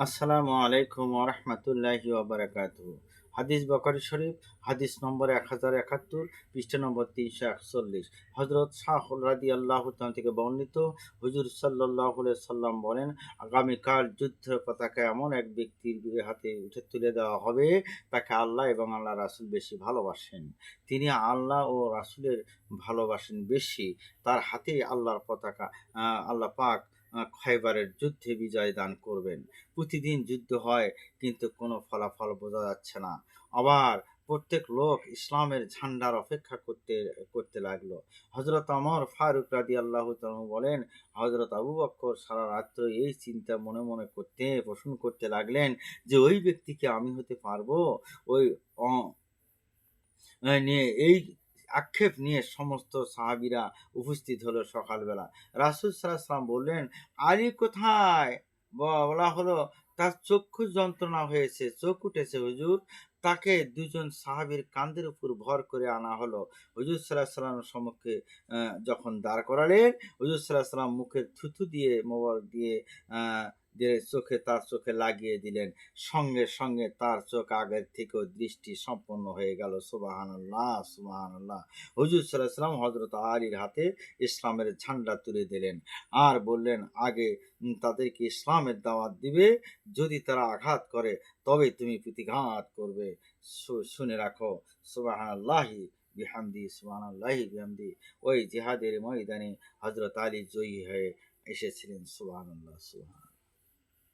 আসসালামু আলাইকুম ওরহমতুল্লাহি ওবরাকাতুহু। হাদিস বখারী শরীফ, হাদিস নম্বর 1071, পৃষ্ঠা নম্বর 341। হজরত শাহ রাদিয়াল্লাহু তাআলা থেকে বর্ণিত, হুজুর সাল্লাল্লাহু আলাইহি সাল্লাম বলেন, আগামীকাল যুদ্ধ পতাকা এমন এক ব্যক্তির হাতে উঠে তুলে দেওয়া হবে, তাকে আল্লাহ এবং আল্লাহ রাসূল বেশি ভালোবাসেন। তিনি আল্লাহ ও রাসূলের ভালোবাসেন বেশি। তার হাতেই আল্লাহর পতাকা, আল্লাহ পাক খয়বারের যুদ্ধে বিজয় দান করবেন। প্রতিদিন যুদ্ধ হয়, কিন্তু কোনো ফলাফল বোঝা যাচ্ছে না। আবার প্রত্যেক লোক ইসলামের ঝান্ডার অপেক্ষা করতে করতে লাগলো। হজরত ওমর ফারুক রাদিয়াল্লাহু তাআলা বলেন, হজরত আবু বকর সারা রাত্র এই চিন্তা মনে মনে পোষণ করতে লাগলেন যে ওই ব্যক্তিকে আমি হতে পারবো। ওই নিয়ে এই আক্ষেপ নিয়ে সমস্ত সাহাবীরা উপস্থিত হলো সকালবেলা। রাসূল সাল্লাল্লাহু আলাইহি ওয়াসাল্লাম বললেন, আলী কোথায়? বলা হলো, তার চক্ষু যন্ত্রণা হয়েছে, চোখ উঠেছে হুজুর। তাকে দুজন সাহাবীর কাঁধের উপর ভর করে আনা হলো। হুজুর সাল্লাল্লাহু আলাইহি ওয়াসাল্লামের সম্মুখে যখন দাঁড় করালেন, হুজুর সাল্লাল্লাহু আলাইহি ওয়াসাল্লাম মুখে থুথু দিয়ে মোবারক দিয়ে আ তার চোখে লাগিয়ে দিলেন। সঙ্গে সঙ্গে তার চোখ আগের থেকেও দৃষ্টি সম্পন্ন হয়ে গেল। সুবহানাল্লাহ, সুবহানাল্লাহ। হুজুর সাল্লাল্লাহু আলাইহি ওয়াসাল্লাম হযরত আলীর হাতে ইসলামের ঝান্ডা তুলে দিলেন। আর বললেন, আগে তাদেরকে ইসলামের দাওয়াত দিবে। যদি তারা আঘাত করে, তবে তুমি প্রতিঘাত করবে। শুনে রাখো। সুবহানাল্লাহি বিহামদি, সুবহানাল্লাহি বিহামদি। ওই জিহাদের ময়দানে হযরত আলী জয়ী হয়ে এসেছিলেন। সুবহানাল্লাহ, সুবহানাল্লাহ।